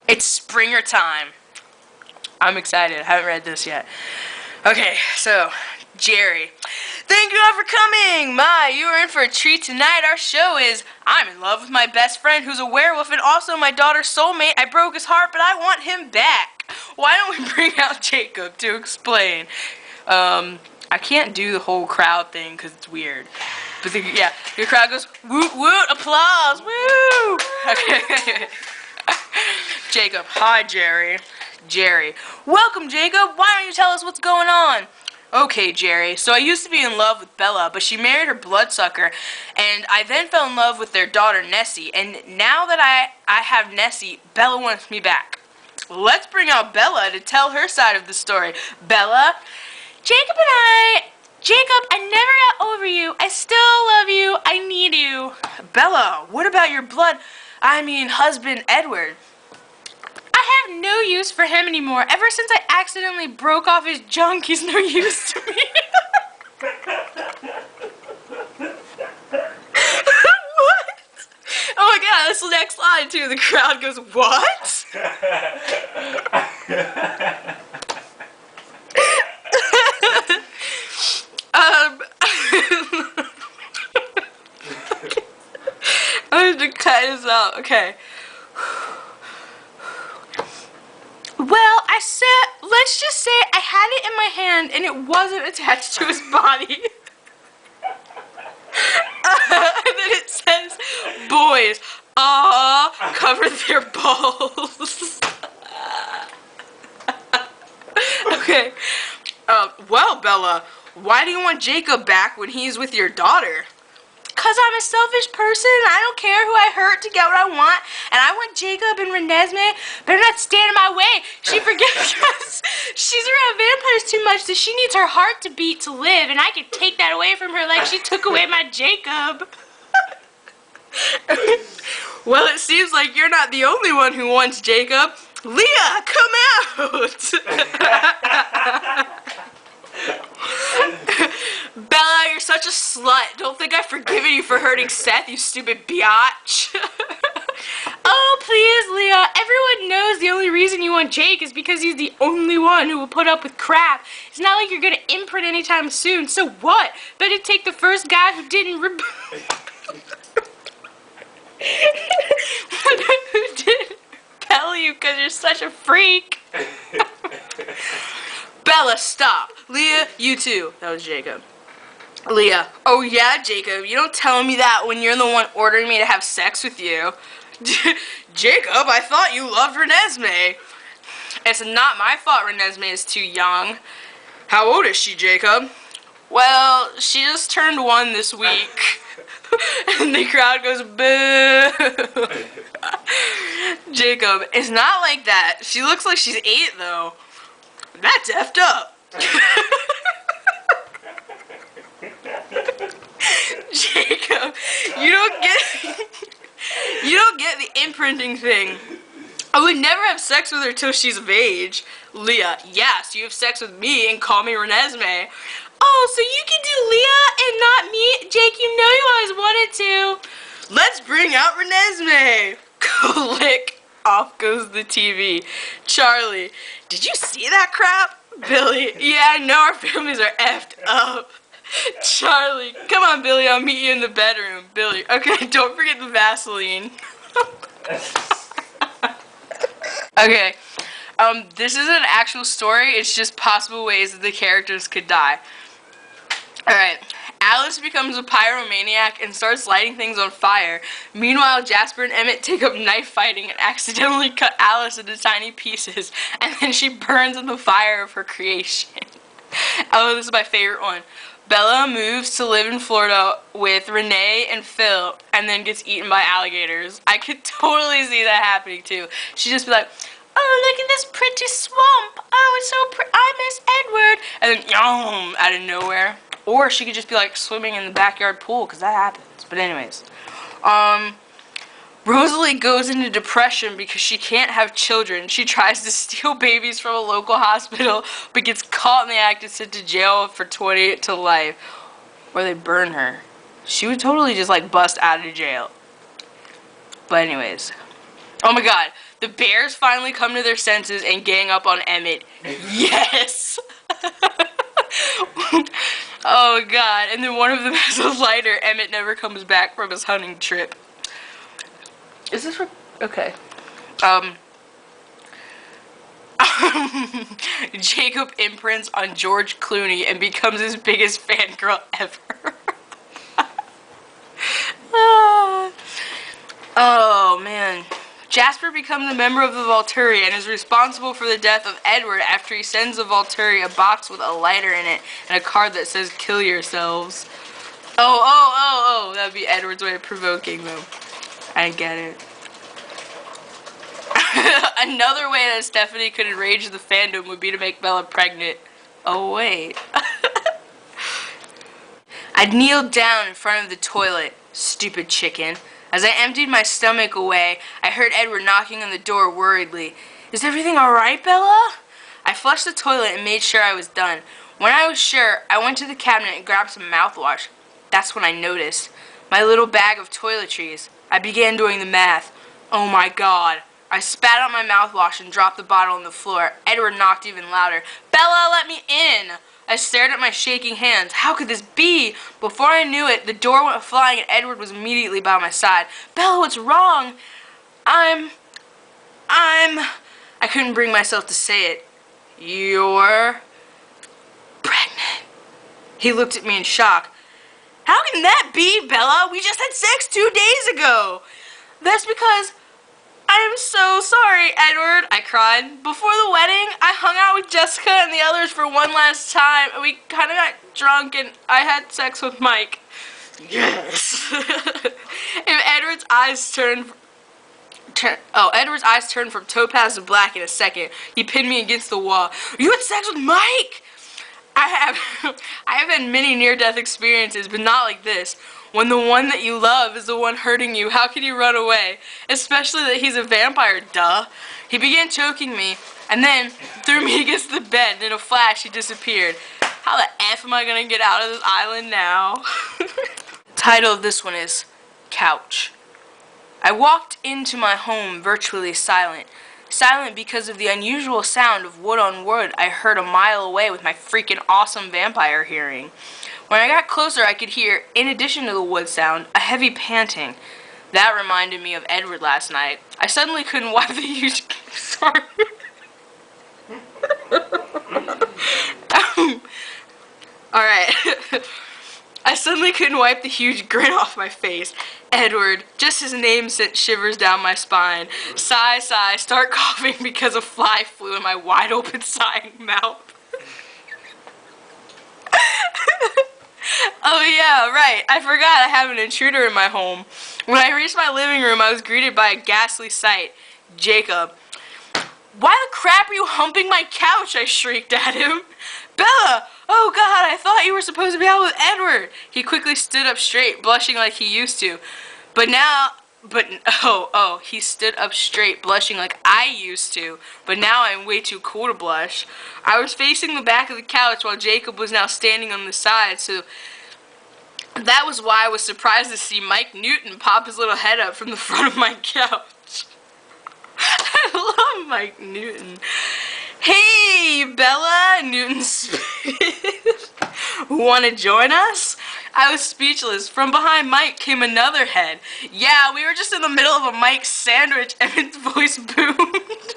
It's Springer time. I'm excited. I haven't read this yet. Okay, so, Jerry. Thank you all for coming! You are in for a treat tonight. Our show is I'm in love with my best friend who's a werewolf and also my daughter's soulmate. I broke his heart, but I want him back. Why don't we bring out Jacob to explain? I can't do the whole crowd thing because it's weird. But the crowd goes, woot woot, applause, woo! Okay. Jacob, hi Jerry. Jerry, welcome Jacob, why don't you tell us what's going on? Okay Jerry, so I used to be in love with Bella, but she married her bloodsucker, and I then fell in love with their daughter Nessie, and now that I have Nessie, Bella wants me back. Let's bring out Bella to tell her side of the story. Bella? Jacob, I never got over you. I still love you. I need you. Bella, what about your husband, Edward? I have no use for him anymore. Ever since I accidentally broke off his junk, he's no use to me. What? Oh my god, this is the next line too. The crowd goes, what? I have to cut this out. Okay. Well, let's just say I had it in my hand and it wasn't attached to his body. And then it says, boys, cover their balls. Okay. Well, Bella, why do you want Jacob back when he's with your daughter? Because I'm a selfish person, I don't care who I hurt to get what I want, and I want Jacob and Renesmee better not stand in my way. She forgets us. She's around vampires too much, so she needs her heart to beat to live, and I can take that away from her like she took away my Jacob. Well, it seems like you're not the only one who wants Jacob. Leah, come out! Bella, you're such a slut. Don't think I've forgiven you for hurting Seth, you stupid biatch. Oh, please, Leah. Everyone knows the only reason you want Jake is because he's the only one who will put up with crap. It's not like you're gonna imprint anytime soon, so what? Better take the first guy who didn't who didn't repel you because you're such a freak. Bella, stop. Leah, you too. That was Jacob. Leah, oh yeah, Jacob, you don't tell me that when you're the one ordering me to have sex with you. Jacob, I thought you loved Renesmee. It's not my fault Renesmee is too young. How old is she, Jacob? Well, she just turned 1 this week. And the crowd goes, boo. Jacob, it's not like that. She looks like she's 8 though. That's effed up. Jacob, you don't get the imprinting thing. I would never have sex with her till she's of age. Leah, yes, you have sex with me and call me Renesmee. Oh, so you can do Leah and not me? Jake, you know you always wanted to. Let's bring out Renesmee. Click. Off goes the TV. Charlie, did you see that crap? Billy, yeah, I know our families are effed up. Charlie, come on, Billy, I'll meet you in the bedroom. Billy, okay, don't forget the Vaseline. Okay, this isn't an actual story, it's just possible ways that the characters could die. Alright, Alice becomes a pyromaniac and starts lighting things on fire. Meanwhile, Jasper and Emmett take up knife fighting and accidentally cut Alice into tiny pieces, and then she burns in the fire of her creation. Oh, this is my favorite one. Bella moves to live in Florida with Renee and Phil and then gets eaten by alligators. I could totally see that happening too. She'd just be like, oh, look at this pretty swamp. Oh, it's so pretty. I miss Edward. And then, yum, out of nowhere. Or she could just be like swimming in the backyard pool, because that happens. But anyways. Rosalie goes into depression because she can't have children. She tries to steal babies from a local hospital, but gets caught in the act and sent to jail for 20 to life. Or they burn her. She would totally just like bust out of jail. But anyways. Oh my god. The bears finally come to their senses and gang up on Emmett. Yes! Oh god, and then one of them has a lighter. Emmett never comes back from his hunting trip. Is this okay. Jacob imprints on George Clooney and becomes his biggest fangirl ever. Oh man. Jasper becomes a member of the Volturi and is responsible for the death of Edward after he sends the Volturi a box with a lighter in it and a card that says "Kill yourselves." Oh, that'd be Edward's way of provoking them. I get it. Another way that Stephanie could enrage the fandom would be to make Bella pregnant. Oh wait. I'd kneeled down in front of the toilet, stupid chicken. As I emptied my stomach away, I heard Edward knocking on the door worriedly. Is everything alright, Bella? I flushed the toilet and made sure I was done. When I was sure, I went to the cabinet and grabbed some mouthwash. That's when I noticed my little bag of toiletries. I began doing the math. Oh my god. I spat out my mouthwash and dropped the bottle on the floor. Edward knocked even louder. Bella, let me in! I stared at my shaking hands. How could this be? Before I knew it, the door went flying and Edward was immediately by my side. Bella, what's wrong? I couldn't bring myself to say it. You're pregnant. He looked at me in shock. How can that be, Bella? We just had sex 2 days ago. That's because I am so sorry, Edward, I cried. Before the wedding, I hung out with Jessica and the others for one last time, and we kind of got drunk, and I had sex with Mike. Yes. Edward's eyes turned from topaz to black in a second. He pinned me against the wall. You had sex with Mike? I have had many near-death experiences, but not like this. When the one that you love is the one hurting you, how can you run away? Especially that he's a vampire, duh. He began choking me, and then threw me against the bed, and in a flash he disappeared. How the F am I gonna get out of this island now? Title of this one is Couch. I walked into my home virtually silent. Silent because of the unusual sound of wood on wood I heard a mile away with my freaking awesome vampire hearing. When I got closer, I could hear, in addition to the wood sound, a heavy panting. That reminded me of Edward last night. I suddenly couldn't wipe the huge... Sorry. Alright. I suddenly couldn't wipe the huge grin off my face. Edward. Just his name sent shivers down my spine. Sigh, sigh, start coughing because a fly flew in my wide-open sighing mouth. Oh yeah, right. I forgot I have an intruder in my home. When I reached my living room, I was greeted by a ghastly sight. Jacob. Why the crap are you humping my couch? I shrieked at him. Bella! Oh God, I thought you were supposed to be out with Edward. He quickly stood up straight, blushing like he used to. He stood up straight, blushing like I used to, but now I'm way too cool to blush. I was facing the back of the couch while Jacob was now standing on the side, so that was why I was surprised to see Mike Newton pop his little head up from the front of my couch. I love Mike Newton. Hey, Bella, Newton spit. Want to join us? I was speechless. From behind Mike came another head. Yeah, we were just in the middle of a Mike sandwich and his voice boomed.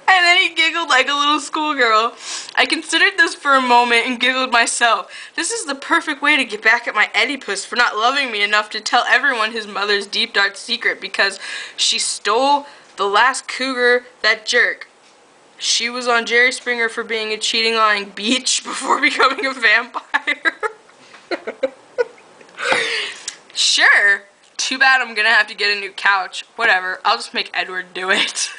And then he giggled like a little schoolgirl. I considered this for a moment and giggled myself. This is the perfect way to get back at my Oedipus for not loving me enough to tell everyone his mother's deep dark secret because she stole the last cougar, that jerk. She was on Jerry Springer for being a cheating, lying beach before becoming a vampire. Sure. Too bad I'm gonna have to get a new couch. Whatever. I'll just make Edward do it.